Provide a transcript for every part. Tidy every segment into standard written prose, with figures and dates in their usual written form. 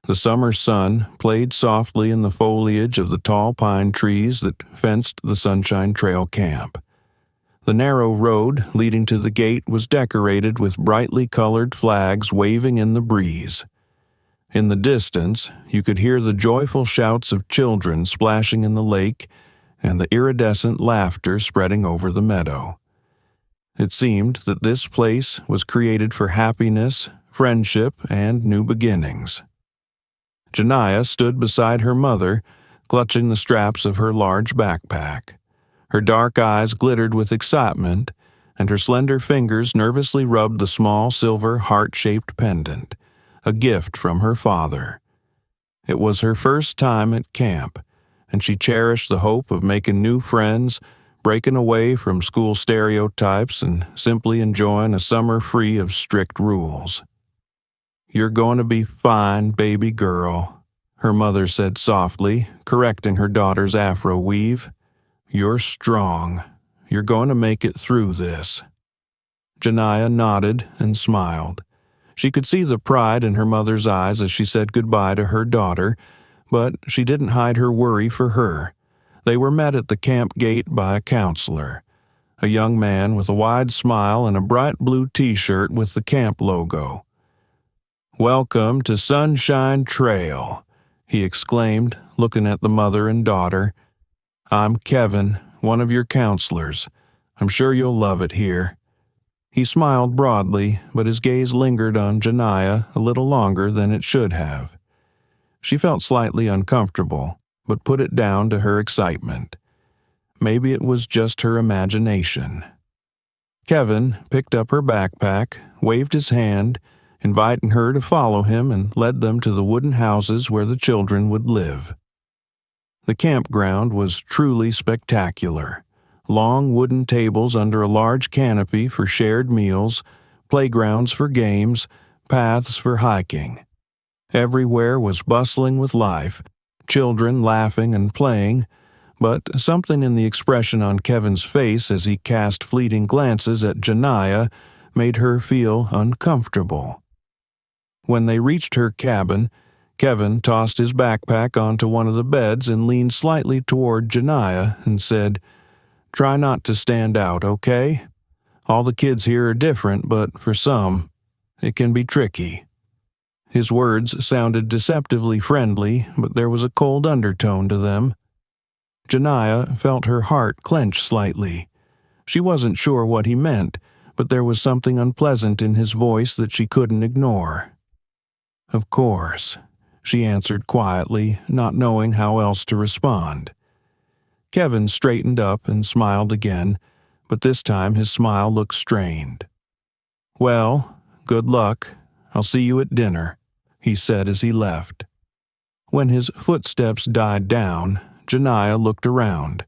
The summer sun played softly in the foliage of the tall pine trees that fenced the Sunshine Trail camp. The narrow road leading to the gate was decorated with brightly colored flags waving in the breeze. In the distance, you could hear the joyful shouts of children splashing in the lake and the iridescent laughter spreading over the meadow. It seemed that this place was created for happiness, friendship, and new beginnings. Janiyah stood beside her mother, clutching the straps of her large backpack. Her dark eyes glittered with excitement, and her slender fingers nervously rubbed the small silver heart-shaped pendant, a gift from her father. It was her first time at camp, and she cherished the hope of making new friends, breaking away from school stereotypes, and simply enjoying a summer free of strict rules. "You're going to be fine, baby girl," her mother said softly, correcting her daughter's afro weave. "You're strong. You're going to make it through this." Janiyah nodded and smiled. She could see the pride in her mother's eyes as she said goodbye to her daughter, but she didn't hide her worry for her. They were met at the camp gate by a counselor, a young man with a wide smile and a bright blue t-shirt with the camp logo. "Welcome to Sunshine Trail," he exclaimed, looking at the mother and daughter. "I'm Kevin, one of your counselors. I'm sure you'll love it here." He smiled broadly, but his gaze lingered on Janiyah a little longer than it should have. She felt slightly uncomfortable, but put it down to her excitement. Maybe it was just her imagination. Kevin picked up her backpack, waved his hand, inviting her to follow him, and led them to the wooden houses where the children would live. The campground was truly spectacular. Long wooden tables under a large canopy for shared meals, playgrounds for games, paths for hiking. Everywhere was bustling with life, children laughing and playing, but something in the expression on Kevin's face as he cast fleeting glances at Janiyah made her feel uncomfortable. When they reached her cabin, Kevin tossed his backpack onto one of the beds and leaned slightly toward Janiyah and said, "Try not to stand out, okay? All the kids here are different, but for some, it can be tricky." His words sounded deceptively friendly, but there was a cold undertone to them. Janiyah felt her heart clench slightly. She wasn't sure what he meant, but there was something unpleasant in his voice that she couldn't ignore. "Of course," she answered quietly, not knowing how else to respond. Kevin straightened up and smiled again, but this time his smile looked strained. "Well, good luck. I'll see you at dinner," he said as he left. When his footsteps died down, Janiyah looked around.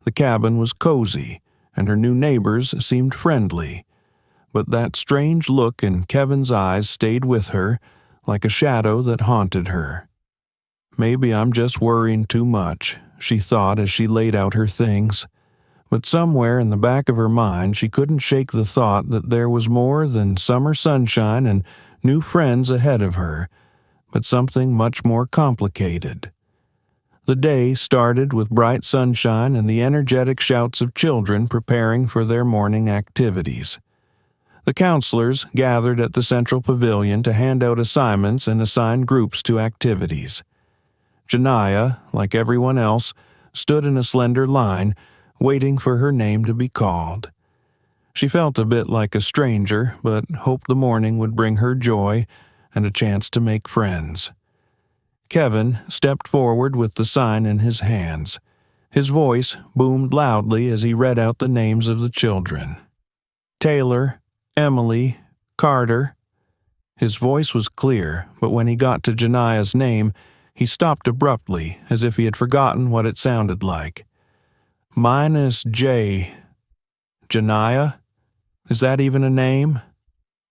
The cabin was cozy, and her new neighbors seemed friendly, but that strange look in Kevin's eyes stayed with her, like a shadow that haunted her. "Maybe I'm just worrying too much," she thought as she laid out her things. But somewhere in the back of her mind she couldn't shake the thought that there was more than summer sunshine and new friends ahead of her, but something much more complicated. The day started with bright sunshine and the energetic shouts of children preparing for their morning activities. The counselors gathered at the central pavilion to hand out assignments and assign groups to activities. Janiyah, like everyone else, stood in a slender line, waiting for her name to be called. She felt a bit like a stranger, but hoped the morning would bring her joy and a chance to make friends. Kevin stepped forward with the sign in his hands. His voice boomed loudly as he read out the names of the children. "Taylor, Emily, Carter." His voice was clear, but when he got to Janiyah's name, he stopped abruptly, as if he had forgotten what it sounded like. "-J. Janiyah? Is that even a name?"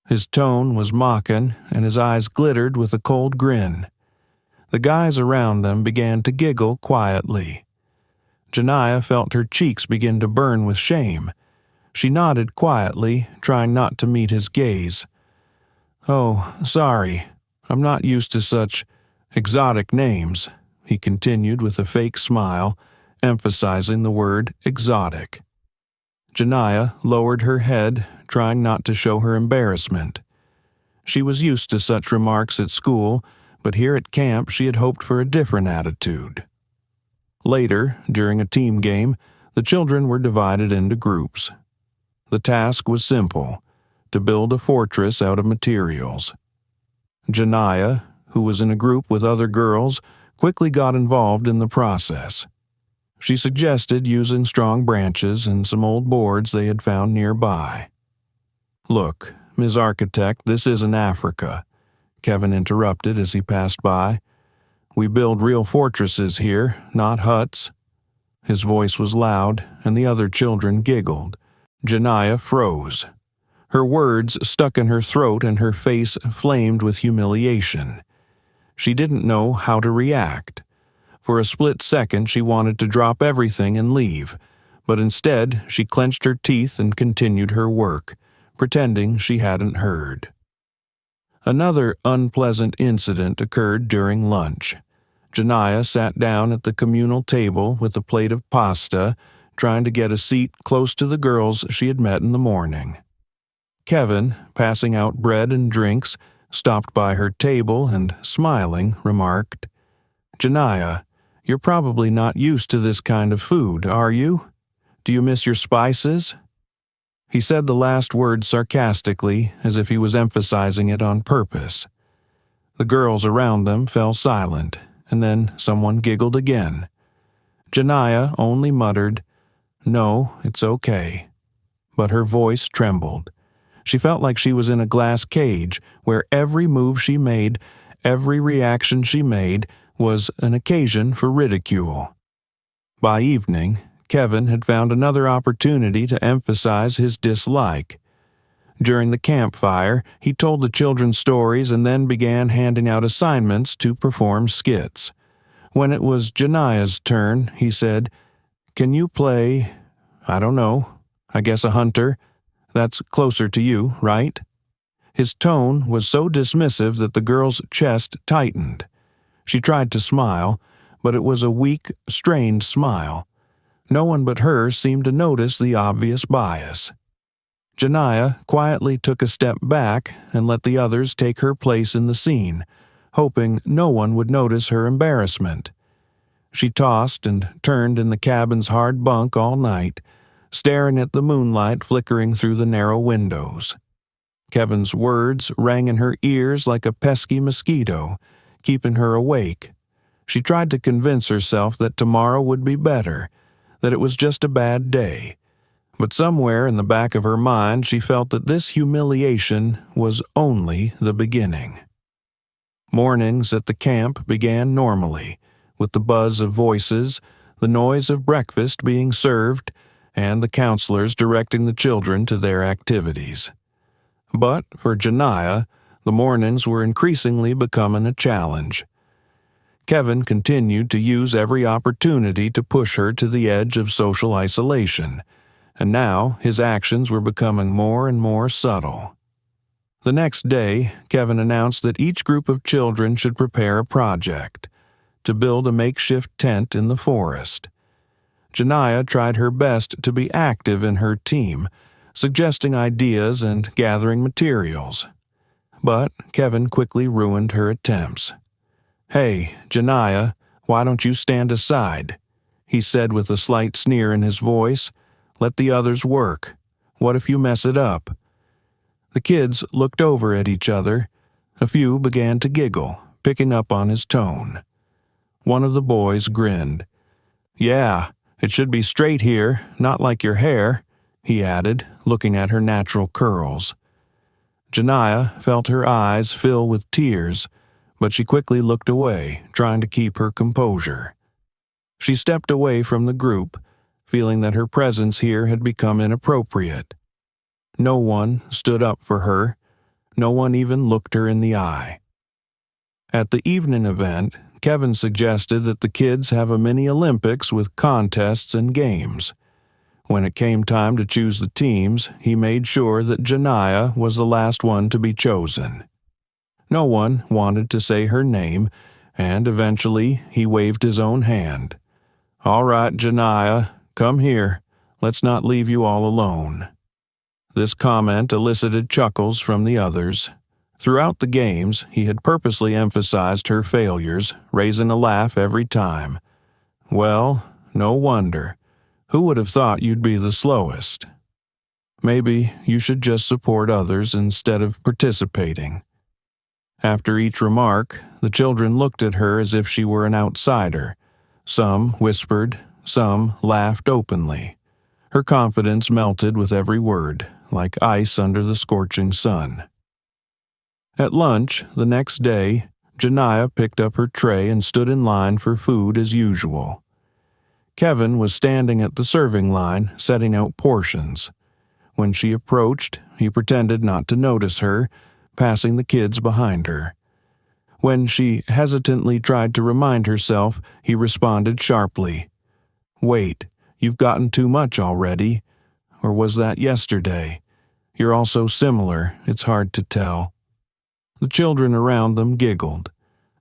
His tone was mocking, and his eyes glittered with a cold grin. The guys around them began to giggle quietly. Janiyah felt her cheeks begin to burn with shame. She nodded quietly, trying not to meet his gaze. "Oh, sorry. I'm not used to such Exotic names, he continued with a fake smile, emphasizing the word exotic. Janiyah lowered her head, trying not to show her embarrassment. She was used to such remarks at school, but here at camp she had hoped for a different attitude. Later, during a team game, the children were divided into groups. The task was simple: to build a fortress out of materials. Janiyah, who was in a group with other girls, quickly got involved in the process. She suggested using strong branches and some old boards they had found nearby. "Look, Ms. Architect, this isn't Africa," Kevin interrupted as he passed by. "We build real fortresses here, not huts." His voice was loud, and the other children giggled. Janiyah froze. Her words stuck in her throat and her face flamed with humiliation. She didn't know how to react. For a split second she wanted to drop everything and leave, but instead she clenched her teeth and continued her work, pretending she hadn't heard. Another unpleasant incident occurred during lunch. Janiyah sat down at the communal table with a plate of pasta, trying to get a seat close to the girls she had met in the morning. Kevin, passing out bread and drinks, stopped by her table and, smiling, remarked, "Janiyah, you're probably not used to this kind of food, are you? Do you miss your spices?" He said the last word sarcastically, as if he was emphasizing it on purpose. The girls around them fell silent, and then someone giggled again. Janiyah only muttered, "No, it's okay." But her voice trembled. She felt like she was in a glass cage where every move she made, every reaction she made, was an occasion for ridicule. By evening, Kevin had found another opportunity to emphasize his dislike. During the campfire, he told the children stories and then began handing out assignments to perform skits. When it was Janiyah's turn, he said, "Can you play, I don't know, I guess a hunter? That's closer to you, right?" His tone was so dismissive that the girl's chest tightened. She tried to smile, but it was a weak, strained smile. No one but her seemed to notice the obvious bias. Janiyah quietly took a step back and let the others take her place in the scene, hoping no one would notice her embarrassment. She tossed and turned in the cabin's hard bunk all night, staring at the moonlight flickering through the narrow windows. Kevin's words rang in her ears like a pesky mosquito, keeping her awake. She tried to convince herself that tomorrow would be better, that it was just a bad day. But somewhere in the back of her mind she felt that this humiliation was only the beginning. Mornings at the camp began normally, with the buzz of voices, the noise of breakfast being served, and the counselors directing the children to their activities. But for Janiyah, the mornings were increasingly becoming a challenge. Kevin continued to use every opportunity to push her to the edge of social isolation, and now his actions were becoming more and more subtle. The next day, Kevin announced that each group of children should prepare a project to build a makeshift tent in the forest. Janiyah tried her best to be active in her team, suggesting ideas and gathering materials. But Kevin quickly ruined her attempts. "Hey, Janiyah, why don't you stand aside?" he said with a slight sneer in his voice. "Let the others work. What if you mess it up?" The kids looked over at each other. A few began to giggle, picking up on his tone. One of the boys grinned. "Yeah, it should be straight here, not like your hair," he added, looking at her natural curls. Janiyah felt her eyes fill with tears, but she quickly looked away, trying to keep her composure. She stepped away from the group, feeling that her presence here had become inappropriate. No one stood up for her. No one even looked her in the eye. At the evening event, Kevin suggested that the kids have a mini Olympics with contests and games. When it came time to choose the teams, he made sure that Janiyah was the last one to be chosen. No one wanted to say her name, and eventually he waved his own hand. "All right, Janiah, come here. Let's not leave you all alone." This comment elicited chuckles from the others. Throughout the games, he had purposely emphasized her failures, raising a laugh every time. Well, no wonder. Who would have thought you'd be the slowest? Maybe you should just support others instead of participating. After each remark, the children looked at her as if she were an outsider. Some whispered, some laughed openly. Her confidence melted with every word, like ice under the scorching sun. At lunch, the next day, Janiah picked up her tray and stood in line for food as usual. Kevin was standing at the serving line, setting out portions. When she approached, he pretended not to notice her, passing the kids behind her. When she hesitantly tried to remind herself, he responded sharply. "Wait, you've gotten too much already. Or was that yesterday? You're all so similar, it's hard to tell." The children around them giggled.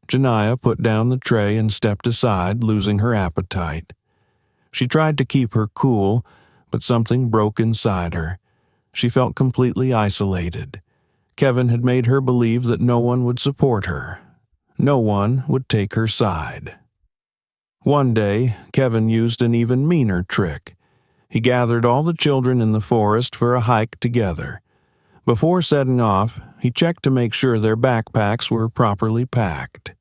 Janiah put down the tray and stepped aside, losing her appetite. She tried to keep her cool, but something broke inside her. She felt completely isolated. Kevin had made her believe that no one would support her. No one would take her side. One day, Kevin used an even meaner trick. He gathered all the children in the forest for a hike together. Before setting off, he checked to make sure their backpacks were properly packed.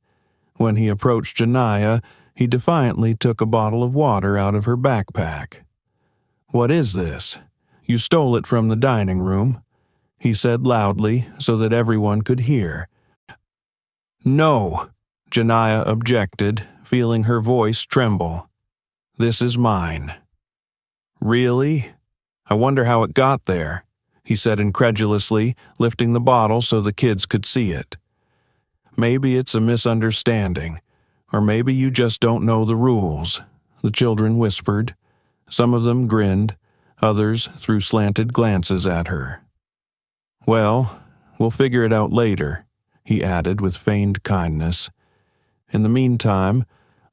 When he approached Janiah, he defiantly took a bottle of water out of her backpack. "What is this? You stole it from the dining room," he said loudly so that everyone could hear. "No," Janiah objected, feeling her voice tremble. "This is mine." "Really? I wonder how it got there," he said incredulously, lifting the bottle so the kids could see it. "Maybe it's a misunderstanding, or maybe you just don't know the rules," the children whispered. Some of them grinned, others threw slanted glances at her. "Well, we'll figure it out later," he added with feigned kindness. "In the meantime,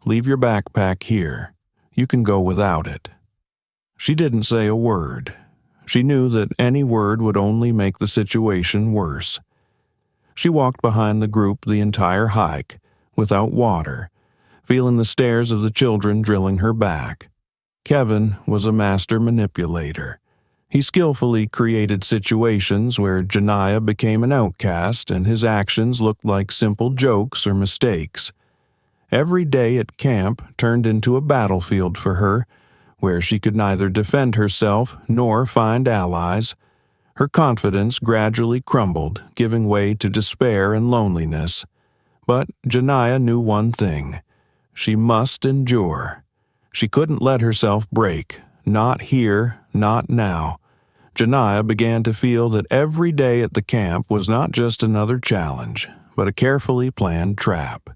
leave your backpack here. You can go without it." She didn't say a word. She knew that any word would only make the situation worse. She walked behind the group the entire hike, without water, feeling the stares of the children drilling her back. Kevin was a master manipulator. He skillfully created situations where Janiah became an outcast and his actions looked like simple jokes or mistakes. Every day at camp turned into a battlefield for her, where she could neither defend herself nor find allies. Her confidence gradually crumbled, giving way to despair and loneliness. But Janiah knew one thing. She must endure. She couldn't let herself break. Not here, not now. Janiah began to feel that every day at the camp was not just another challenge, but a carefully planned trap.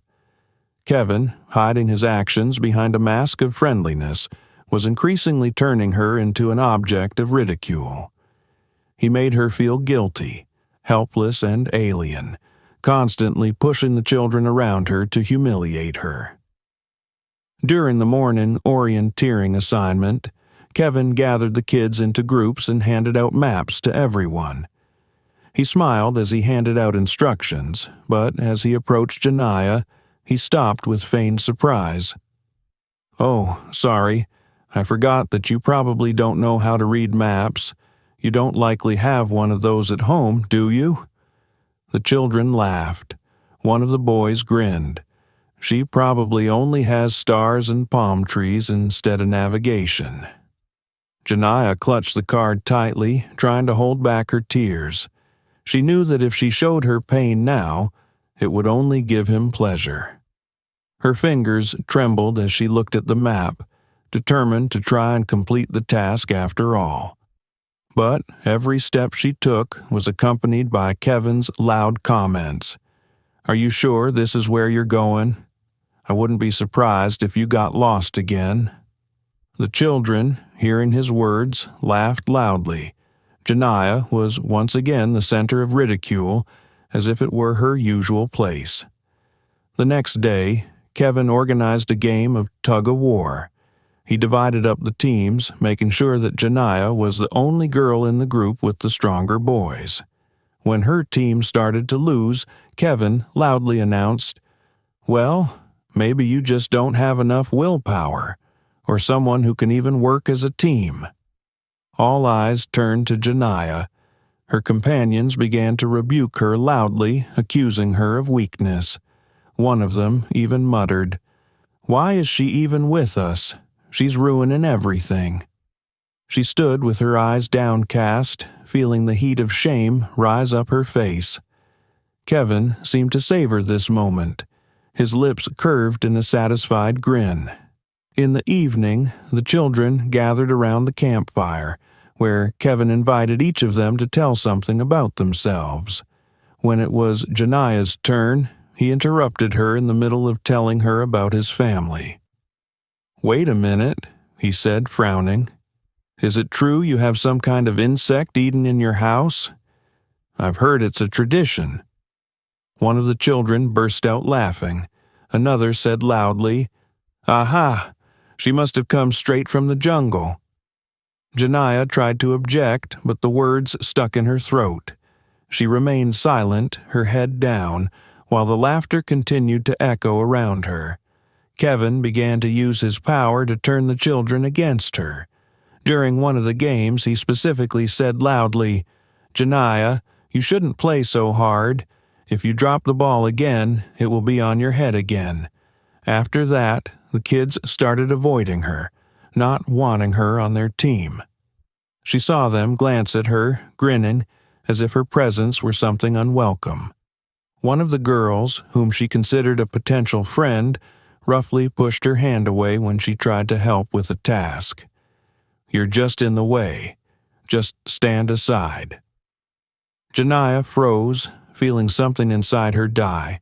Kevin, hiding his actions behind a mask of friendliness, was increasingly turning her into an object of ridicule. He made her feel guilty, helpless and alien, constantly pushing the children around her to humiliate her. During the morning orienteering assignment, Kevin gathered the kids into groups and handed out maps to everyone. He smiled as he handed out instructions, but as he approached Janiah, he stopped with feigned surprise. "Oh, sorry. I forgot that you probably don't know how to read maps. You don't likely have one of those at home, do you?" The children laughed. One of the boys grinned. "She probably only has stars and palm trees instead of navigation." Janiah clutched the card tightly, trying to hold back her tears. She knew that if she showed her pain now, it would only give him pleasure. Her fingers trembled as she looked at the map, determined to try and complete the task after all. But every step she took was accompanied by Kevin's loud comments. "Are you sure this is where you're going? I wouldn't be surprised if you got lost again." The children, hearing his words, laughed loudly. Janiah was once again the center of ridicule, as if it were her usual place. The next day, Kevin organized a game of tug-of-war. He divided up the teams, making sure that Janiyah was the only girl in the group with the stronger boys. When her team started to lose, Kevin loudly announced, "Well, maybe you just don't have enough willpower, or someone who can even work as a team." All eyes turned to Janiyah. Her companions began to rebuke her loudly, accusing her of weakness. One of them even muttered, "Why is she even with us? She's ruining everything." She stood with her eyes downcast, feeling the heat of shame rise up her face. Kevin seemed to savor this moment. His lips curved in a satisfied grin. In the evening, the children gathered around the campfire, where Kevin invited each of them to tell something about themselves. When it was Janiyah's turn, he interrupted her in the middle of telling her about his family. "Wait a minute," he said, frowning. "Is it true you have some kind of insect eaten in your house? I've heard it's a tradition." One of the children burst out laughing. Another said loudly, "Aha! She must have come straight from the jungle." Janiyah tried to object, but the words stuck in her throat. She remained silent, her head down, while the laughter continued to echo around her. Kevin began to use his power to turn the children against her. During one of the games, he specifically said loudly, "Janiyah, you shouldn't play so hard. If you drop the ball again, it will be on your head again." After that, the kids started avoiding her, not wanting her on their team. She saw them glance at her, grinning, as if her presence were something unwelcome. One of the girls, whom she considered a potential friend, roughly pushed her hand away when she tried to help with a task. "You're just in the way. Just stand aside." Janiyah froze, feeling something inside her die.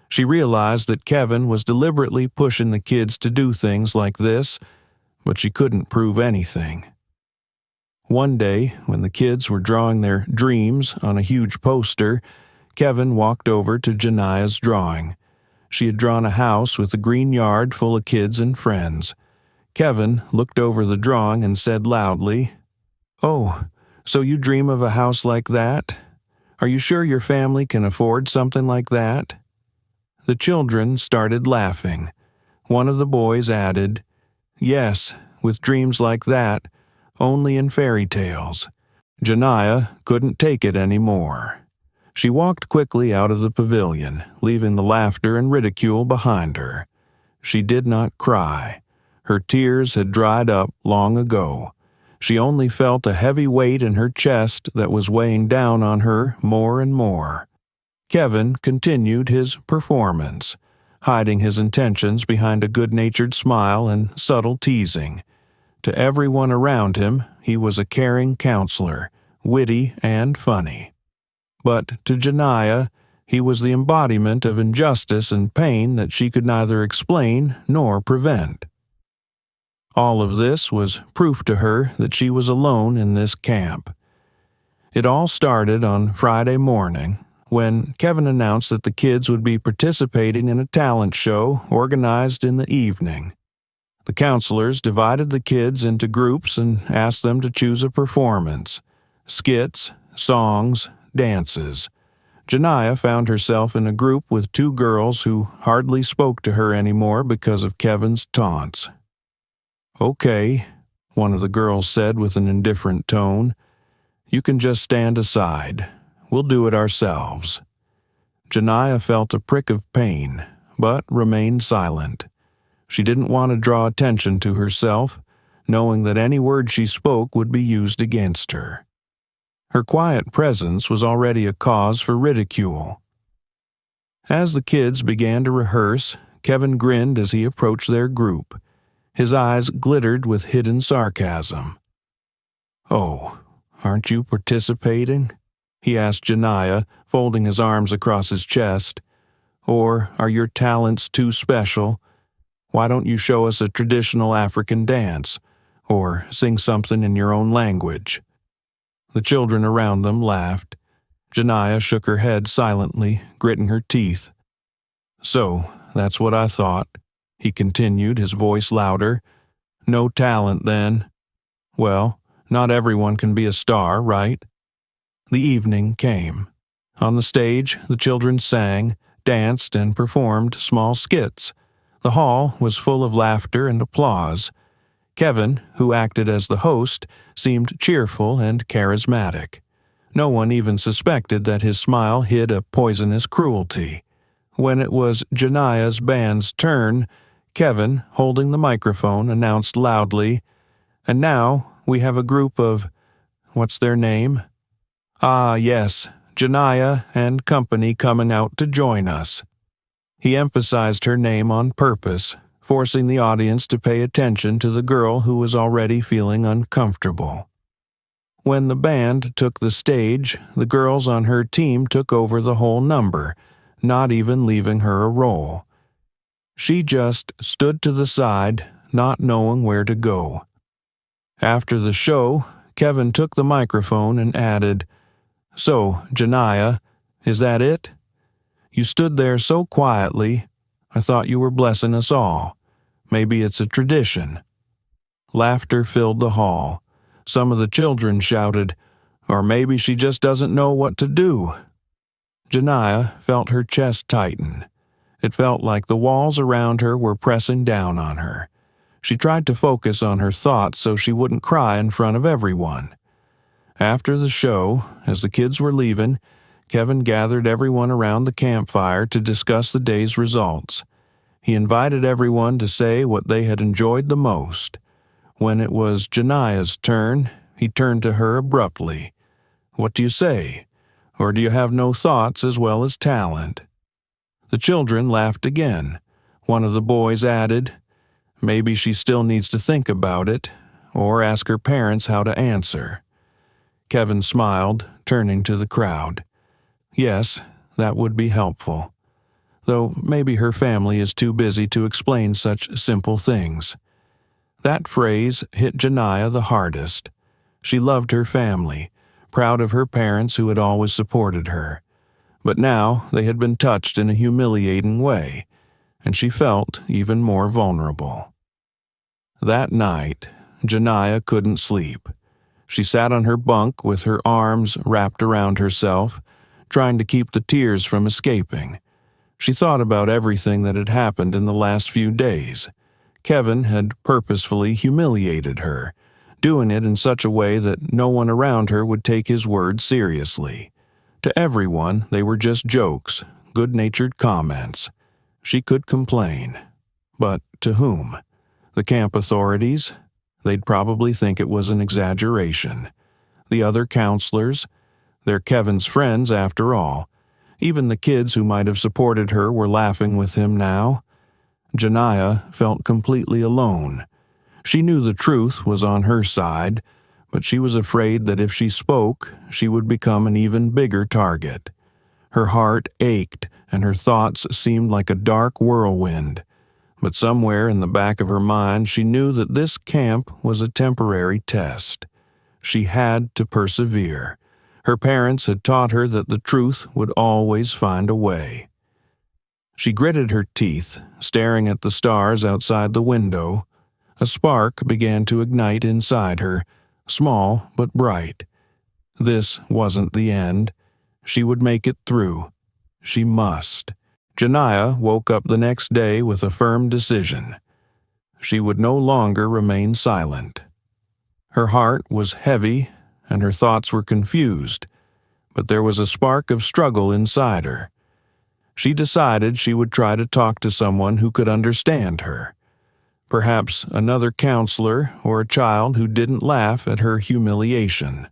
She realized that Kevin was deliberately pushing the kids to do things like this, but she couldn't prove anything. One day, when the kids were drawing their dreams on a huge poster, Kevin walked over to Janiyah's drawing. She had drawn a house with a green yard full of kids and friends. Kevin looked over the drawing and said loudly, "Oh, so you dream of a house like that? Are you sure your family can afford something like that?" The children started laughing. One of the boys added, "Yes, with dreams like that, only in fairy tales." Janiyah couldn't take it anymore. She walked quickly out of the pavilion, leaving the laughter and ridicule behind her. She did not cry. Her tears had dried up long ago. She only felt a heavy weight in her chest that was weighing down on her more and more. Kevin continued his performance, hiding his intentions behind a good-natured smile and subtle teasing. To everyone around him, he was a caring counselor, witty and funny. But to Janiyah, he was the embodiment of injustice and pain that she could neither explain nor prevent. All of this was proof to her that she was alone in this camp. It all started on Friday morning, when Kevin announced that the kids would be participating in a talent show organized in the evening. The counselors divided the kids into groups and asked them to choose a performance: skits, songs, dances. Janiyah found herself in a group with two girls who hardly spoke to her anymore because of Kevin's taunts. "Okay," one of the girls said with an indifferent tone. "You can just stand aside. We'll do it ourselves." Janiyah felt a prick of pain, but remained silent. She didn't want to draw attention to herself, knowing that any word she spoke would be used against her. Her quiet presence was already a cause for ridicule. As the kids began to rehearse, Kevin grinned as he approached their group. His eyes glittered with hidden sarcasm. "Oh, aren't you participating?" he asked Janiyah, folding his arms across his chest. "Or are your talents too special? Why don't you show us a traditional African dance, or sing something in your own language?" The children around them laughed. Janiyah shook her head silently, gritting her teeth. So, that's what I thought, he continued, his voice louder. No talent, then. Well, not everyone can be a star, right? The evening came. On the stage, the children sang, danced, and performed small skits. The hall was full of laughter and applause. Kevin, who acted as the host, seemed cheerful and charismatic. No one even suspected that his smile hid a poisonous cruelty. When it was Janiah's band's turn, Kevin, holding the microphone, announced loudly, "And now we have a group of, what's their name? Ah, yes, Janiah and company coming out to join us." He emphasized her name on purpose, forcing the audience to pay attention to the girl who was already feeling uncomfortable. When the band took the stage, the girls on her team took over the whole number, not even leaving her a role. She just stood to the side, not knowing where to go. After the show, Kevin took the microphone and added, "So, Janiah, is that it? You stood there so quietly, I thought you were blessing us all. Maybe it's a tradition." Laughter filled the hall. Some of the children shouted, "Or maybe she just doesn't know what to do." Janiah felt her chest tighten. It felt like the walls around her were pressing down on her. She tried to focus on her thoughts so she wouldn't cry in front of everyone. After the show, as the kids were leaving, Kevin gathered everyone around the campfire to discuss the day's results. He invited everyone to say what they had enjoyed the most. When it was Janiah's turn, he turned to her abruptly. "What do you say? Or do you have no thoughts as well as talent?" The children laughed again. One of the boys added, "Maybe she still needs to think about it, or ask her parents how to answer." Kevin smiled, turning to the crowd. "Yes, that would be helpful. Though maybe her family is too busy to explain such simple things." That phrase hit Janiah the hardest. She loved her family, proud of her parents who had always supported her. But now they had been touched in a humiliating way, and she felt even more vulnerable. That night, Janiah couldn't sleep. She sat on her bunk with her arms wrapped around herself, trying to keep the tears from escaping. She thought about everything that had happened in the last few days. Kevin had purposefully humiliated her, doing it in such a way that no one around her would take his words seriously. To everyone, they were just jokes, good-natured comments. She could complain. But to whom? The camp authorities? They'd probably think it was an exaggeration. The other counselors? They're Kevin's friends, after all. Even the kids who might have supported her were laughing with him now. Janiah felt completely alone. She knew the truth was on her side, but she was afraid that if she spoke, she would become an even bigger target. Her heart ached, and her thoughts seemed like a dark whirlwind. But somewhere in the back of her mind, she knew that this camp was a temporary test. She had to persevere. Her parents had taught her that the truth would always find a way. She gritted her teeth, staring at the stars outside the window. A spark began to ignite inside her, small but bright. This wasn't the end. She would make it through. She must. Janiah woke up the next day with a firm decision. She would no longer remain silent. Her heart was heavy, and her thoughts were confused, but there was a spark of struggle inside her. She decided she would try to talk to someone who could understand her. Perhaps another counselor or a child who didn't laugh at her humiliation.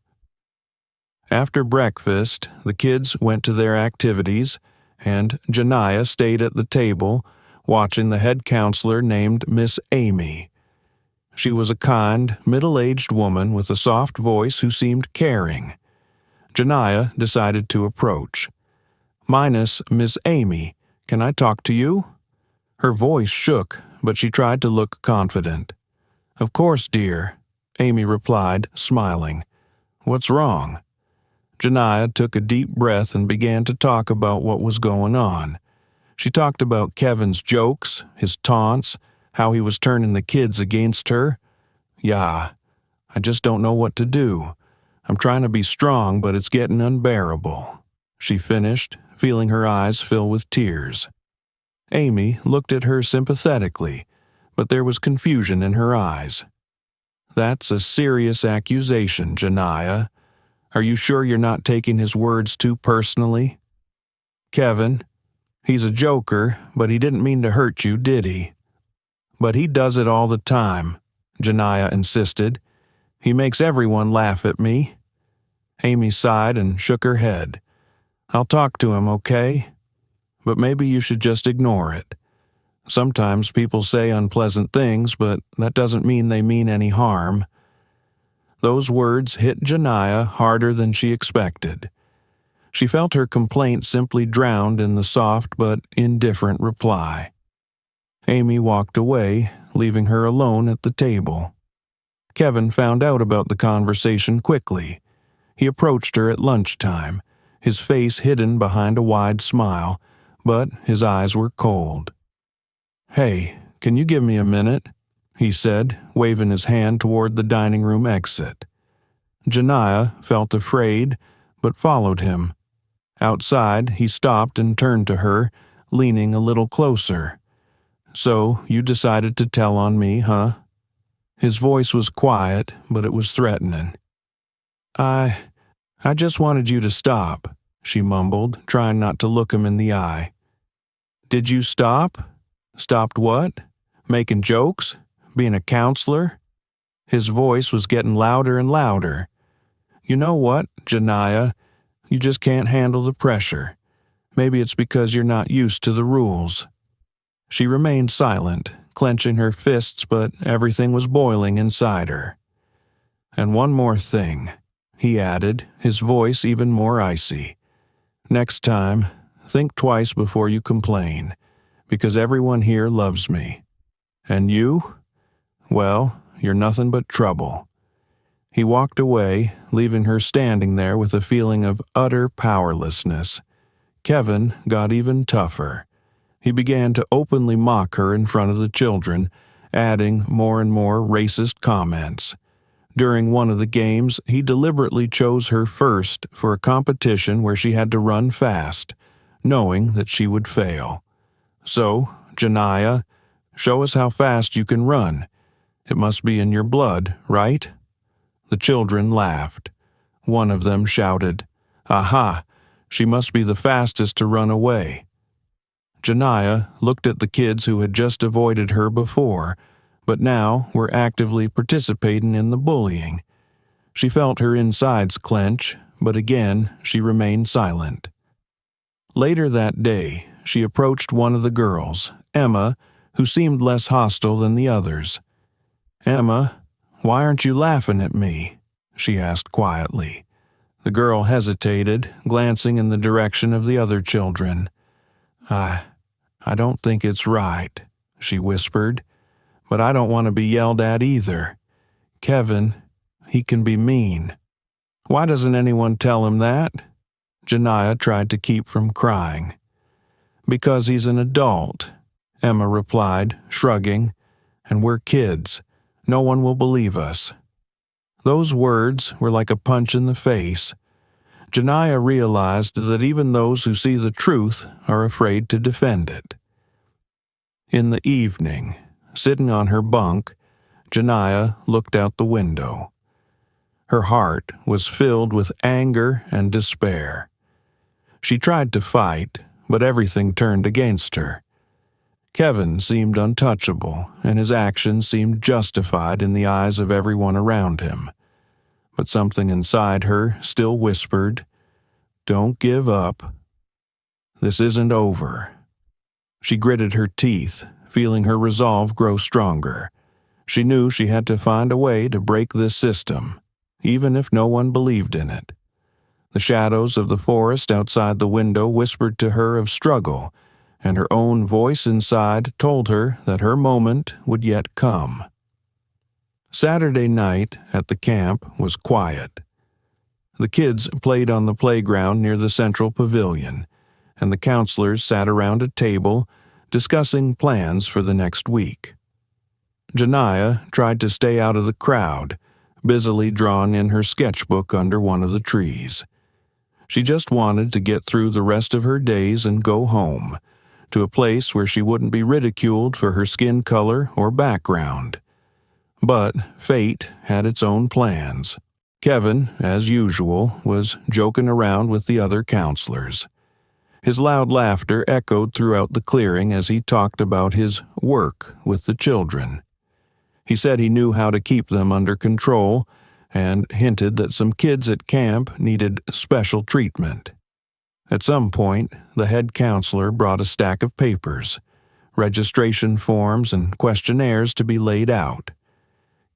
After breakfast, the kids went to their activities, and Janiah stayed at the table, watching the head counselor named Miss Amy. She was a kind, middle-aged woman with a soft voice who seemed caring. Janiah decided to approach. "Minus Miss Amy, can I talk to you?" Her voice shook, but she tried to look confident. "Of course, dear," Amy replied, smiling. "What's wrong?" Janiah took a deep breath and began to talk about what was going on. She talked about Kevin's jokes, his taunts, how he was turning the kids against her. "Yeah, I just don't know what to do. I'm trying to be strong, but it's getting unbearable," she finished, feeling her eyes fill with tears. Amy looked at her sympathetically, but there was confusion in her eyes. "That's a serious accusation, Janiyah. Are you sure you're not taking his words too personally?" "Kevin, he's a joker, but he didn't mean to hurt you, did he?" "But he does it all the time," Janiyah insisted. "He makes everyone laugh at me." Amy sighed and shook her head. "I'll talk to him, okay? But maybe you should just ignore it. Sometimes people say unpleasant things, but that doesn't mean they mean any harm." Those words hit Janiyah harder than she expected. She felt her complaint simply drowned in the soft but indifferent reply. Amy walked away, leaving her alone at the table. Kevin found out about the conversation quickly. He approached her at lunchtime, his face hidden behind a wide smile, but his eyes were cold. "Hey, can you give me a minute?" he said, waving his hand toward the dining room exit. Janiyah felt afraid, but followed him. Outside, he stopped and turned to her, leaning a little closer. "So, you decided to tell on me, huh?" His voice was quiet, but it was threatening. I just wanted you to stop," she mumbled, trying not to look him in the eye. "Did you stop? Stopped what? Making jokes? Being a counselor?" His voice was getting louder and louder. "You know what, Janiyah? You just can't handle the pressure. Maybe it's because you're not used to the rules." She remained silent, clenching her fists, but everything was boiling inside her. "And one more thing," he added, his voice even more icy. "Next time, think twice before you complain, because everyone here loves me. And you? Well, you're nothing but trouble." He walked away, leaving her standing there with a feeling of utter powerlessness. Kevin got even tougher. He began to openly mock her in front of the children, adding more and more racist comments. During one of the games, he deliberately chose her first for a competition where she had to run fast, knowing that she would fail. "So, Janiyah, show us how fast you can run. It must be in your blood, right?" The children laughed. One of them shouted, "Aha! She must be the fastest to run away." Janiyah looked at the kids who had just avoided her before, but now were actively participating in the bullying. She felt her insides clench, but again she remained silent. Later that day, she approached one of the girls, Emma, who seemed less hostile than the others. "Emma, why aren't you laughing at me?" she asked quietly. The girl hesitated, glancing in the direction of the other children. I don't think it's right," she whispered, "but I don't want to be yelled at either. Kevin, he can be mean." "Why doesn't anyone tell him that?" Janiyah tried to keep from crying. "Because he's an adult," Emma replied, shrugging, "and we're kids. No one will believe us." Those words were like a punch in the face. Janiyah realized that even those who see the truth are afraid to defend it. In the evening, sitting on her bunk, Janiyah looked out the window. Her heart was filled with anger and despair. She tried to fight, but everything turned against her. Kevin seemed untouchable, and his actions seemed justified in the eyes of everyone around him. But something inside her still whispered, "Don't give up. This isn't over." She gritted her teeth, feeling her resolve grow stronger. She knew she had to find a way to break this system, even if no one believed in it. The shadows of the forest outside the window whispered to her of struggle, and her own voice inside told her that her moment would yet come. Saturday night at the camp was quiet. The kids played on the playground near the central pavilion, and the counselors sat around a table discussing plans for the next week. Janiyah tried to stay out of the crowd, busily drawing in her sketchbook under one of the trees. She just wanted to get through the rest of her days and go home, to a place where she wouldn't be ridiculed for her skin color or background. But fate had its own plans. Kevin, as usual, was joking around with the other counselors. His loud laughter echoed throughout the clearing as he talked about his work with the children. He said he knew how to keep them under control and hinted that some kids at camp needed special treatment. At some point, the head counselor brought a stack of papers, registration forms and questionnaires to be laid out.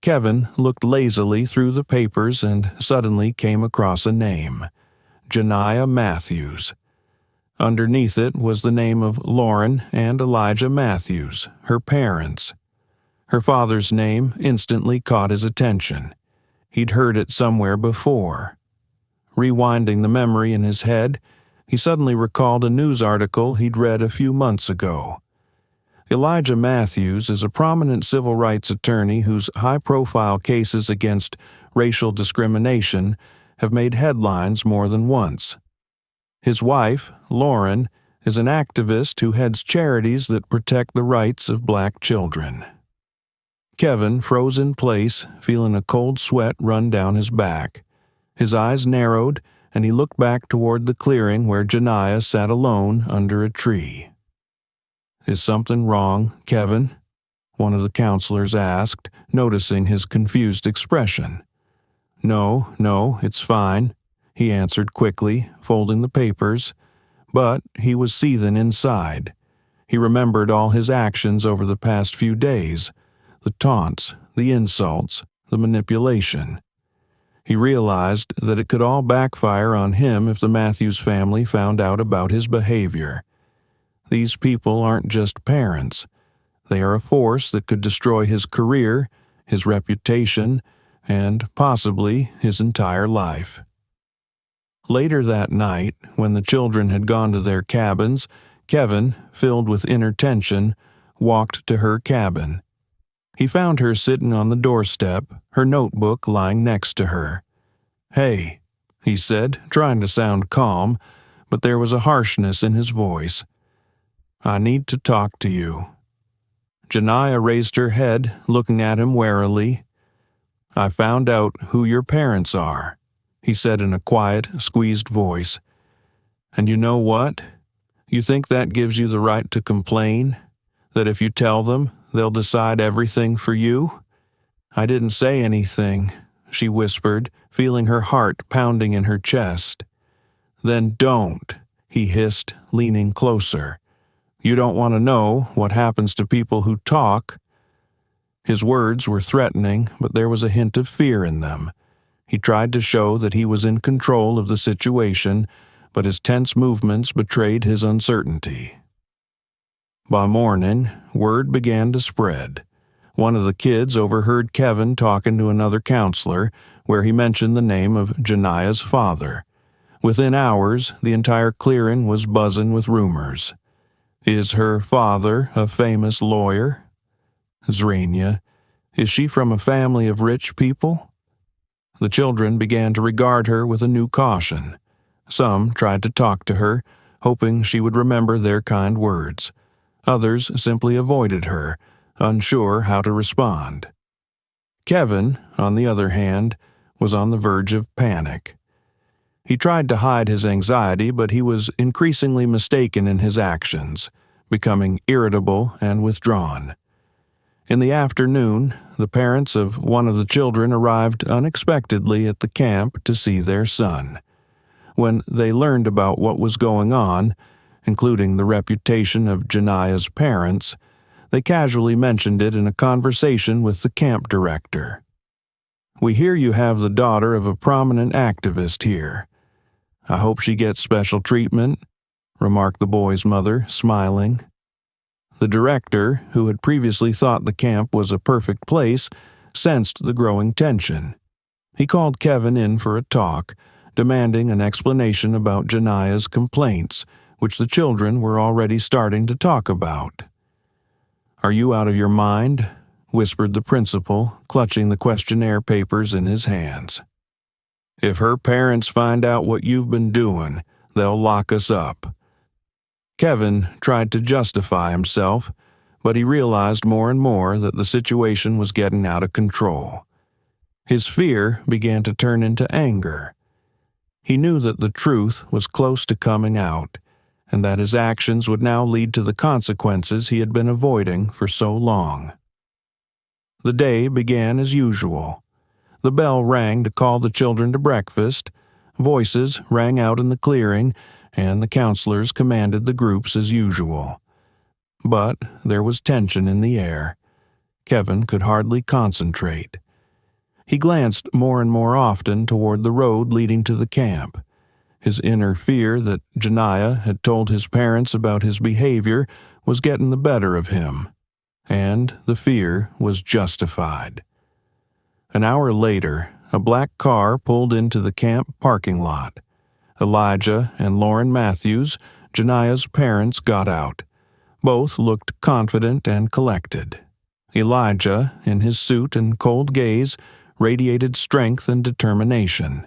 Kevin looked lazily through the papers and suddenly came across a name, Janiyah Matthews. Underneath it was the name of Lauren and Elijah Matthews, her parents. Her father's name instantly caught his attention. He'd heard it somewhere before. Rewinding the memory in his head, he suddenly recalled a news article he'd read a few months ago. Elijah Matthews is a prominent civil rights attorney whose high-profile cases against racial discrimination have made headlines more than once. His wife, Lauren, is an activist who heads charities that protect the rights of black children. Kevin froze in place, feeling a cold sweat run down his back. His eyes narrowed, and he looked back toward the clearing where Janiyah sat alone under a tree. "Is something wrong, Kevin?" one of the counselors asked, noticing his confused expression. No, it's fine," he answered quickly, folding the papers. But he was seething inside. He remembered all his actions over the past few days, the taunts, the insults, the manipulation. He realized that it could all backfire on him if the Matthews family found out about his behavior. These people aren't just parents. They are a force that could destroy his career, his reputation, and possibly his entire life. Later that night, when the children had gone to their cabins, Kevin, filled with inner tension, walked to her cabin. He found her sitting on the doorstep, her notebook lying next to her. "Hey," he said, trying to sound calm, but there was a harshness in his voice. "I need to talk to you." Janiyah raised her head, looking at him warily. "I found out who your parents are," he said in a quiet, squeezed voice. "And you know what? You think that gives you the right to complain? That if you tell them, they'll decide everything for you?" "I didn't say anything," she whispered, feeling her heart pounding in her chest. "Then don't," he hissed, leaning closer. "You don't want to know what happens to people who talk." His words were threatening, but there was a hint of fear in them. He tried to show that he was in control of the situation, but his tense movements betrayed his uncertainty. By morning, word began to spread. One of the kids overheard Kevin talking to another counselor, where he mentioned the name of Janiyah's father. Within hours, the entire clearing was buzzing with rumors. Is her father a famous lawyer? Zrania, is she from a family of rich people? The children began to regard her with a new caution. Some tried to talk to her, hoping she would remember their kind words. Others simply avoided her, unsure how to respond. Kevin, on the other hand, was on the verge of panic. He tried to hide his anxiety, but he was increasingly mistaken in his actions, becoming irritable and withdrawn. In the afternoon, the parents of one of the children arrived unexpectedly at the camp to see their son. When they learned about what was going on, including the reputation of Janiyah's parents, they casually mentioned it in a conversation with the camp director. "We hear you have the daughter of a prominent activist here. I hope she gets special treatment," remarked the boy's mother, smiling. The director, who had previously thought the camp was a perfect place, sensed the growing tension. He called Kevin in for a talk, demanding an explanation about Janiyah's complaints, which the children were already starting to talk about. "Are you out of your mind?" whispered the principal, clutching the questionnaire papers in his hands. "If her parents find out what you've been doing, they'll lock us up." Kevin tried to justify himself, but he realized more and more that the situation was getting out of control. His fear began to turn into anger. He knew that the truth was close to coming out, and that his actions would now lead to the consequences he had been avoiding for so long. The day began as usual. The bell rang to call the children to breakfast, voices rang out in the clearing, and the counselors commanded the groups as usual. But there was tension in the air. Kevin could hardly concentrate. He glanced more and more often toward the road leading to the camp. His inner fear that Janiah had told his parents about his behavior was getting the better of him, and the fear was justified. An hour later, a black car pulled into the camp parking lot. Elijah and Lauren Matthews, Janiah's parents, got out. Both looked confident and collected. Elijah, in his suit and cold gaze, radiated strength and determination.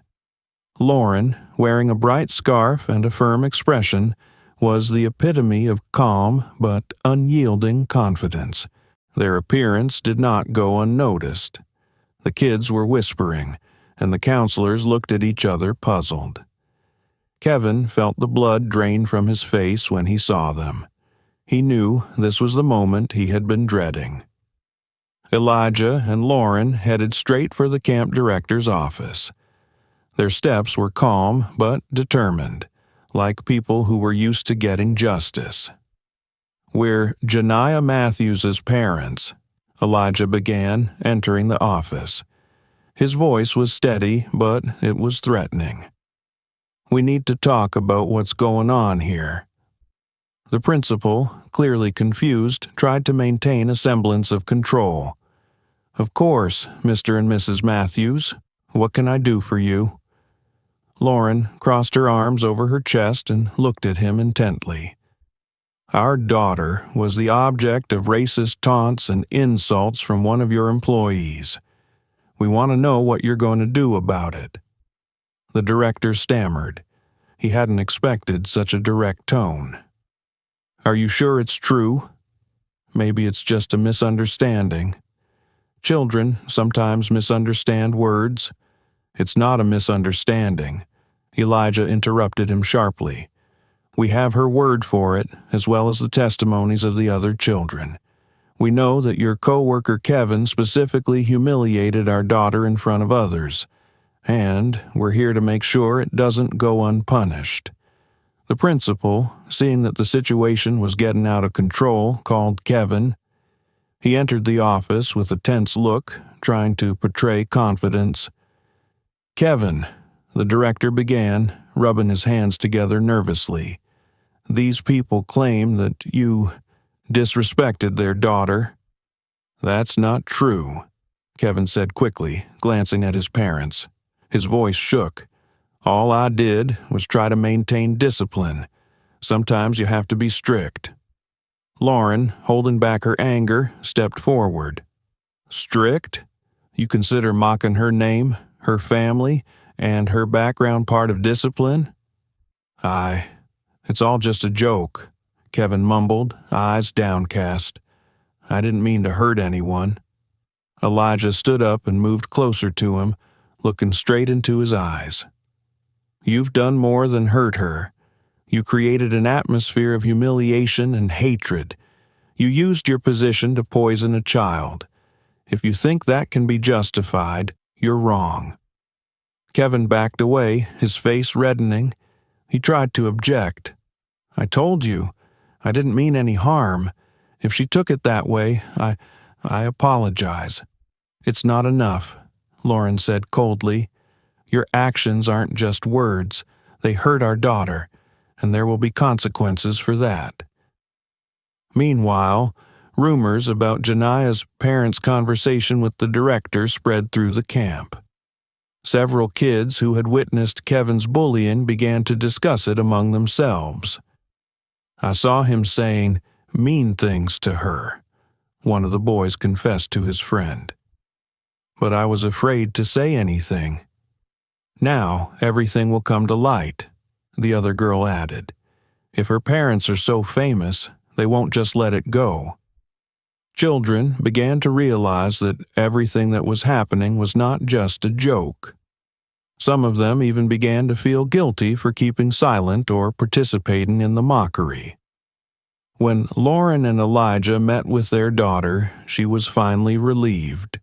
Lauren, wearing a bright scarf and a firm expression, was the epitome of calm but unyielding confidence. Their appearance did not go unnoticed. The kids were whispering, and the counselors looked at each other puzzled. Kevin felt the blood drain from his face when he saw them. He knew this was the moment he had been dreading. Elijah and Lauren headed straight for the camp director's office. Their steps were calm but determined, like people who were used to getting justice. "We're Janiah Matthews's parents," Elijah began, entering the office. His voice was steady, but it was threatening. "We need to talk about what's going on here." The principal, clearly confused, tried to maintain a semblance of control. "Of course, Mr. and Mrs. Matthews. What can I do for you?" Lauren crossed her arms over her chest and looked at him intently. "Our daughter was the object of racist taunts and insults from one of your employees. We want to know what you're going to do about it." The director stammered. He hadn't expected such a direct tone. "Are you sure it's true? Maybe it's just a misunderstanding. Children sometimes misunderstand words." "It's not a misunderstanding," Elijah interrupted him sharply. "We have her word for it, as well as the testimonies of the other children. We know that your co-worker Kevin specifically humiliated our daughter in front of others, and we're here to make sure it doesn't go unpunished." The principal, seeing that the situation was getting out of control, called Kevin. He entered the office with a tense look, trying to portray confidence. "Kevin," the director began, rubbing his hands together nervously, "these people claim that you disrespected their daughter." "That's not true," Kevin said quickly, glancing at his parents. His voice shook. "All I did was try to maintain discipline. Sometimes you have to be strict." Lauren, holding back her anger, stepped forward. "Strict? You consider mocking her name, her family, and her background part of discipline?" It's all just a joke," Kevin mumbled, eyes downcast. "I didn't mean to hurt anyone." Elijah stood up and moved closer to him, looking straight into his eyes. "You've done more than hurt her. You created an atmosphere of humiliation and hatred. You used your position to poison a child. If you think that can be justified, you're wrong." Kevin backed away, his face reddening. He tried to object. "I told you, I didn't mean any harm. If she took it that way, I apologize." "It's not enough," Lauren said coldly. "Your actions aren't just words. They hurt our daughter, and there will be consequences for that." Meanwhile, rumors about Janiah's parents' conversation with the director spread through the camp. Several kids who had witnessed Kevin's bullying began to discuss it among themselves. I saw him saying mean things to her, one of the boys confessed to his friend. But I was afraid to say anything. Now everything will come to light, the other girl added. If her parents are so famous, they won't just let it go. Children began to realize that everything that was happening was not just a joke. Some of them even began to feel guilty for keeping silent or participating in the mockery. When Lauren and Elijah met with their daughter, she was finally relieved.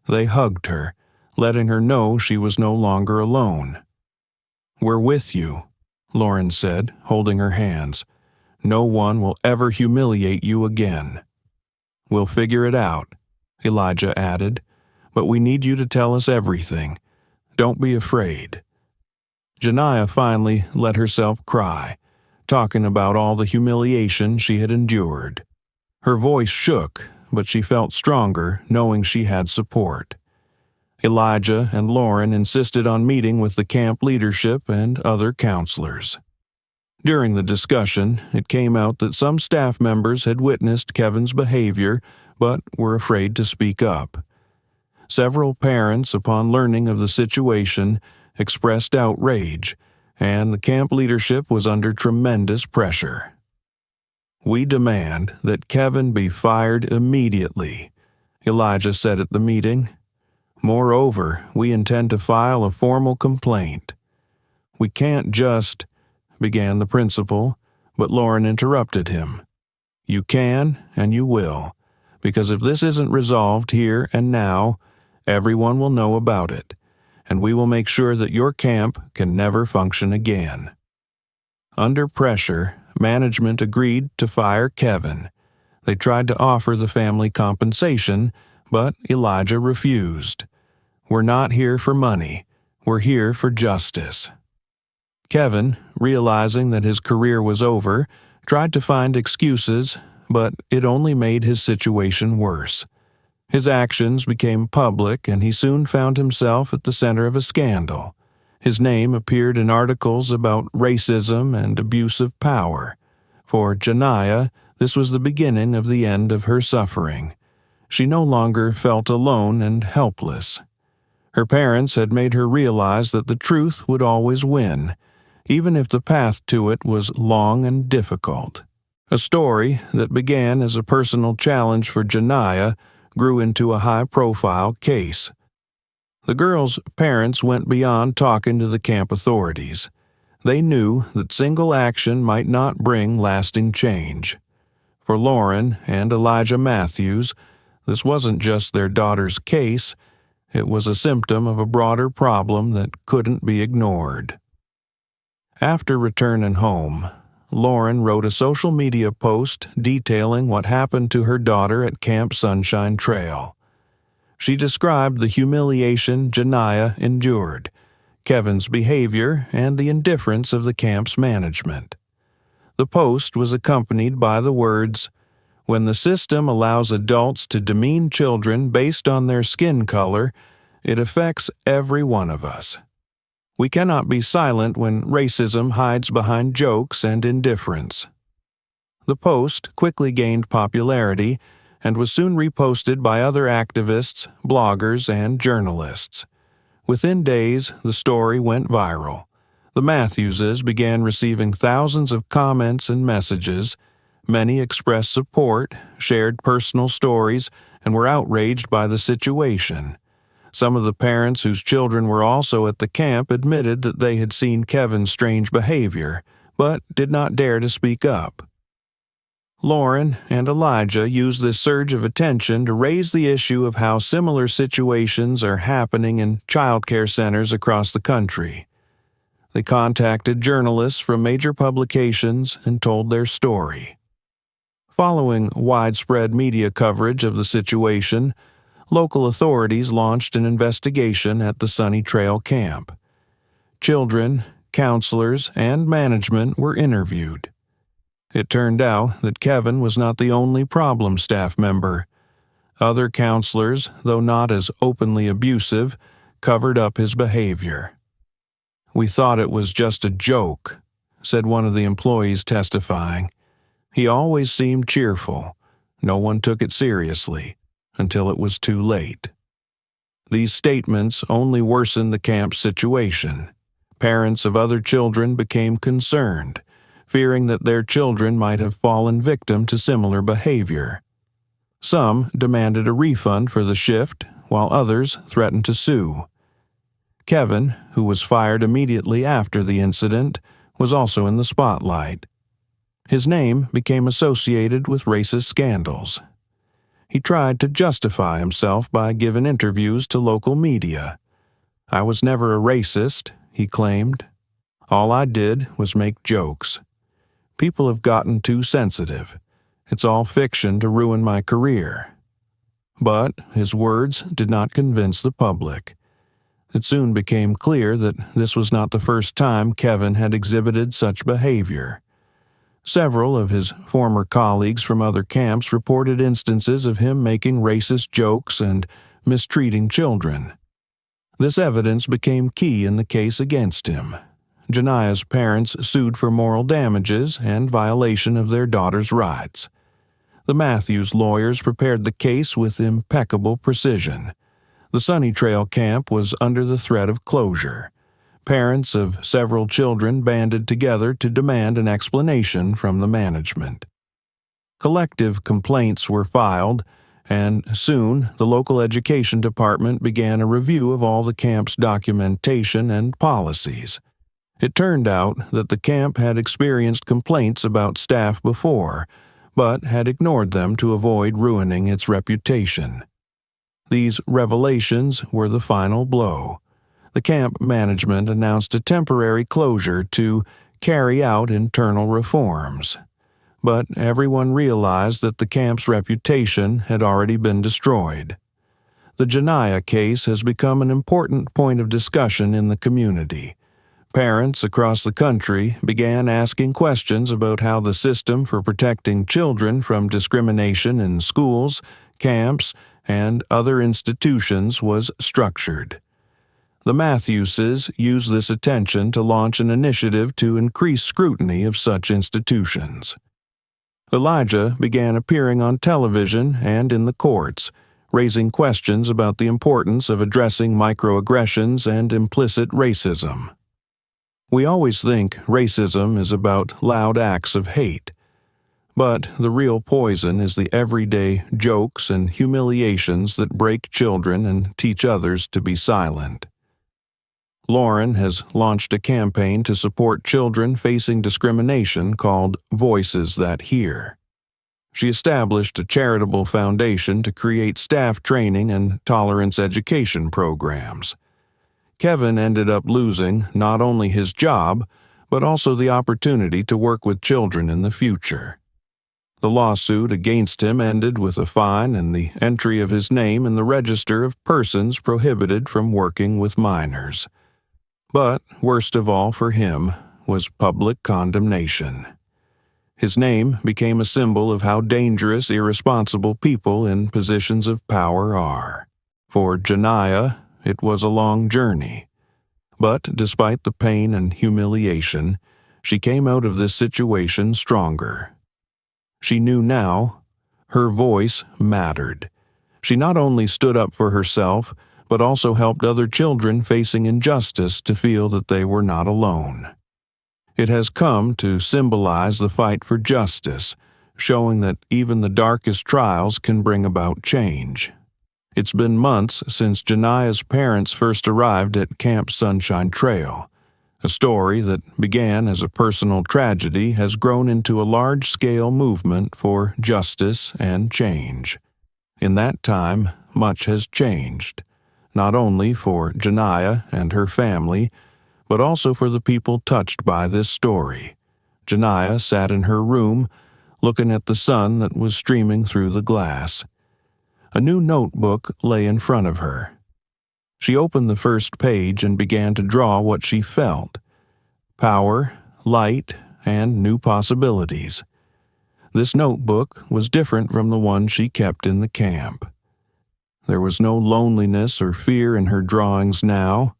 They hugged her, letting her know she was no longer alone. "We're with you," Lauren said, holding her hands. "No one will ever humiliate you again." "We'll figure it out," Elijah added, "but we need you to tell us everything. Don't be afraid." Janiah finally let herself cry, talking about all the humiliation she had endured. Her voice shook, but she felt stronger knowing she had support. Elijah and Lauren insisted on meeting with the camp leadership and other counselors. During the discussion, it came out that some staff members had witnessed Kevin's behavior but were afraid to speak up. Several parents, upon learning of the situation, expressed outrage, and the camp leadership was under tremendous pressure. "We demand that Kevin be fired immediately," Elijah said at the meeting. "Moreover, we intend to file a formal complaint." "We can't just," began the principal, but Lauren interrupted him. "You can and you will, because if this isn't resolved here and now, everyone will know about it, and we will make sure that your camp can never function again." Under pressure, management agreed to fire Kevin. They tried to offer the family compensation, but Elijah refused. "We're not here for money. We're here for justice." Kevin, realizing that his career was over, tried to find excuses, but it only made his situation worse. His actions became public, and he soon found himself at the center of a scandal. His name appeared in articles about racism and abuse of power. For Janiah, this was the beginning of the end of her suffering. She no longer felt alone and helpless. Her parents had made her realize that the truth would always win, even if the path to it was long and difficult. A story that began as a personal challenge for Janiah grew into a high-profile case. The girl's parents went beyond talking to the camp authorities. They knew that single action might not bring lasting change. For Lauren and Elijah Matthews, this wasn't just their daughter's case, it was a symptom of a broader problem that couldn't be ignored. After returning home, Lauren wrote a social media post detailing what happened to her daughter at Camp Sunshine Trail. She described the humiliation Janiah endured, Kevin's behavior, and the indifference of the camp's management. The post was accompanied by the words, "When the system allows adults to demean children based on their skin color, it affects every one of us. We cannot be silent when racism hides behind jokes and indifference." The post quickly gained popularity and was soon reposted by other activists, bloggers, and journalists. Within days, the story went viral. The Matthewses began receiving thousands of comments and messages. Many expressed support, shared personal stories, and were outraged by the situation. Some of the parents whose children were also at the camp admitted that they had seen Kevin's strange behavior, but did not dare to speak up. Lauren and Elijah used this surge of attention to raise the issue of how similar situations are happening in child care centers across the country. They contacted journalists from major publications and told their story. Following widespread media coverage of the situation, local authorities launched an investigation at the Sunny Trail camp. Children, counselors, and management were interviewed. It turned out that Kevin was not the only problem staff member. Other counselors, though not as openly abusive, covered up his behavior. "We thought it was just a joke," said one of the employees testifying. He always seemed cheerful. No one took it seriously until it was too late. These statements only worsened the camp's situation. Parents of other children became concerned, fearing that their children might have fallen victim to similar behavior. Some demanded a refund for the shift, while others threatened to sue. Kevin, who was fired immediately after the incident, was also in the spotlight. His name became associated with racist scandals. He tried to justify himself by giving interviews to local media. "I was never a racist," he claimed. "All I did was make jokes. People have gotten too sensitive. It's all fiction to ruin my career." But his words did not convince the public. It soon became clear that this was not the first time Kevin had exhibited such behavior. Several of his former colleagues from other camps reported instances of him making racist jokes and mistreating children. This evidence became key in the case against him. Janiah's parents sued for moral damages and violation of their daughter's rights. The Matthews lawyers prepared the case with impeccable precision. The Sunny Trail camp was under the threat of closure. Parents of several children banded together to demand an explanation from the management. Collective complaints were filed, and soon the local education department began a review of all the camp's documentation and policies. It turned out that the camp had experienced complaints about staff before, but had ignored them to avoid ruining its reputation. These revelations were the final blow. The camp management announced a temporary closure to carry out internal reforms. But everyone realized that the camp's reputation had already been destroyed. The Janiah case has become an important point of discussion in the community. Parents across the country began asking questions about how the system for protecting children from discrimination in schools, camps, and other institutions was structured. The Matthewses used this attention to launch an initiative to increase scrutiny of such institutions. Elijah began appearing on television and in the courts, raising questions about the importance of addressing microaggressions and implicit racism. We always think racism is about loud acts of hate, but the real poison is the everyday jokes and humiliations that break children and teach others to be silent. Lauren has launched a campaign to support children facing discrimination called Voices That Hear. She established a charitable foundation to create staff training and tolerance education programs. Kevin ended up losing not only his job, but also the opportunity to work with children in the future. The lawsuit against him ended with a fine and the entry of his name in the Register of Persons Prohibited from Working with Minors. But worst of all for him was public condemnation. His name became a symbol of how dangerous irresponsible people in positions of power are. For Janiah, it was a long journey. But despite the pain and humiliation, she came out of this situation stronger. She knew now her voice mattered. She not only stood up for herself, but also helped other children facing injustice to feel that they were not alone. It has come to symbolize the fight for justice, showing that even the darkest trials can bring about change. It's been months since Janiah's parents first arrived at Camp Sunshine Trail. A story that began as a personal tragedy has grown into a large-scale movement for justice and change. In that time, much has changed, not only for Janiah and her family, but also for the people touched by this story. Janiah sat in her room, looking at the sun that was streaming through the glass. A new notebook lay in front of her. She opened the first page and began to draw what she felt: power, light, and new possibilities. This notebook was different from the one she kept in the camp. There was no loneliness or fear in her drawings now.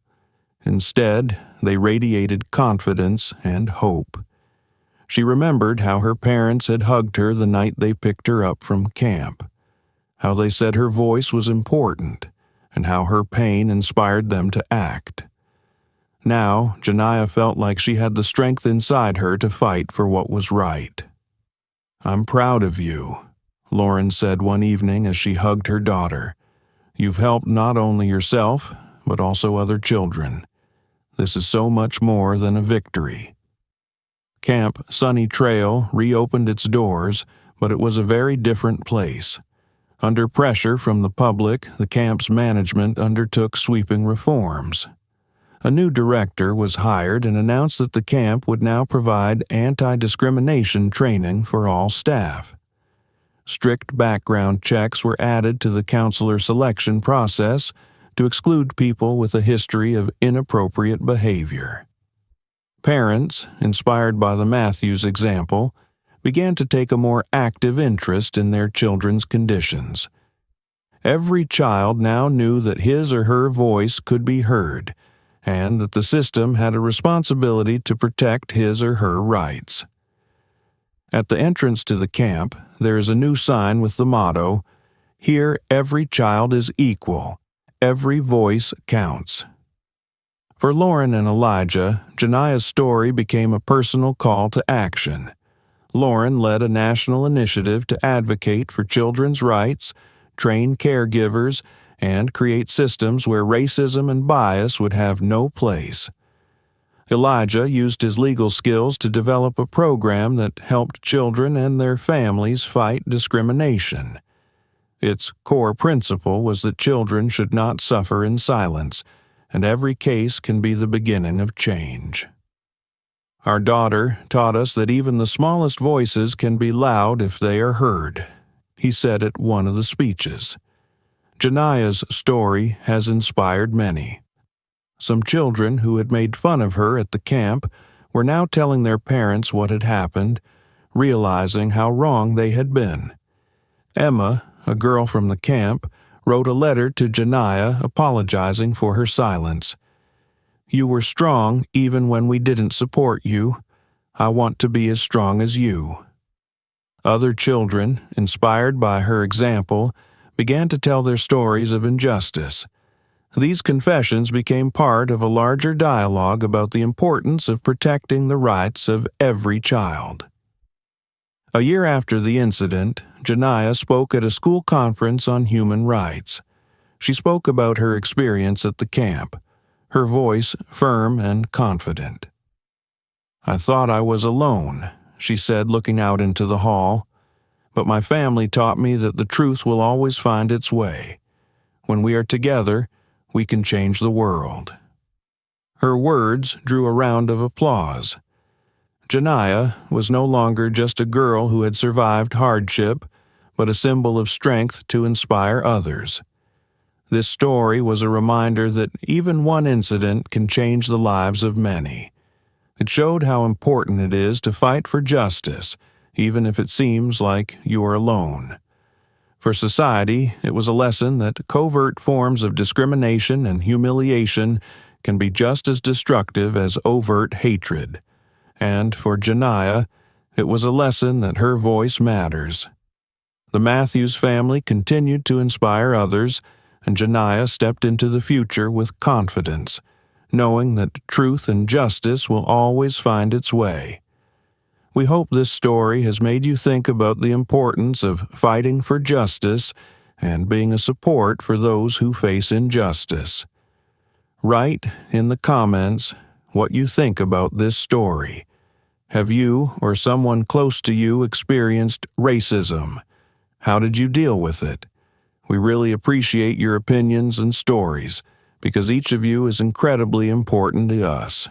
Instead, they radiated confidence and hope. She remembered how her parents had hugged her the night they picked her up from camp, how they said her voice was important, and how her pain inspired them to act. Now, Janiyah felt like she had the strength inside her to fight for what was right. "I'm proud of you," Lauren said one evening as she hugged her daughter. "You've helped not only yourself, but also other children. This is so much more than a victory." Camp Sunny Trail reopened its doors, but it was a very different place. Under pressure from the public, the camp's management undertook sweeping reforms. A new director was hired and announced that the camp would now provide anti-discrimination training for all staff. Strict background checks were added to the counselor selection process to exclude people with a history of inappropriate behavior. Parents, inspired by the Matthews example, began to take a more active interest in their children's conditions. Every child now knew that his or her voice could be heard, and that the system had a responsibility to protect his or her rights. At the entrance to the camp, there is a new sign with the motto, "Here every child is equal. Every voice counts." For Lauren and Elijah, Janiyah's story became a personal call to action. Lauren led a national initiative to advocate for children's rights, train caregivers, and create systems where racism and bias would have no place. Elijah used his legal skills to develop a program that helped children and their families fight discrimination. Its core principle was that children should not suffer in silence, and every case can be the beginning of change. Our daughter taught us that even the smallest voices can be loud if they are heard, he said at one of the speeches. Janiyah's story has inspired many. Some children who had made fun of her at the camp were now telling their parents what had happened, realizing how wrong they had been. Emma, a girl from the camp, wrote a letter to Janiyah apologizing for her silence. "You were strong even when we didn't support you. I want to be as strong as you." Other children, inspired by her example, began to tell their stories of injustice. These confessions became part of a larger dialogue about the importance of protecting the rights of every child. A year after the incident, Janiyah spoke at a school conference on human rights. She spoke about her experience at the camp, her voice firm and confident. "I thought I was alone," she said, looking out into the hall. "But my family taught me that the truth will always find its way. When we are together, we can change the world." Her words drew a round of applause. Janiyah was no longer just a girl who had survived hardship, but a symbol of strength to inspire others. This story was a reminder that even one incident can change the lives of many. It showed how important it is to fight for justice, even if it seems like you are alone. For society, it was a lesson that covert forms of discrimination and humiliation can be just as destructive as overt hatred. And for Janiyah, it was a lesson that her voice matters. The Matthews family continued to inspire others, and Janiyah stepped into the future with confidence, knowing that truth and justice will always find its way. We hope this story has made you think about the importance of fighting for justice and being a support for those who face injustice. Write in the comments what you think about this story. Have you or someone close to you experienced racism? How did you deal with it? We really appreciate your opinions and stories, because each of you is incredibly important to us.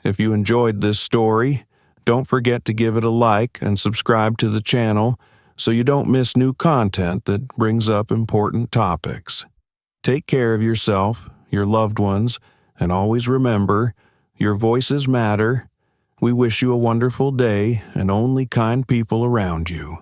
If you enjoyed this story, don't forget to give it a like and subscribe to the channel so you don't miss new content that brings up important topics. Take care of yourself, your loved ones, and always remember, your voices matter. We wish you a wonderful day and only kind people around you.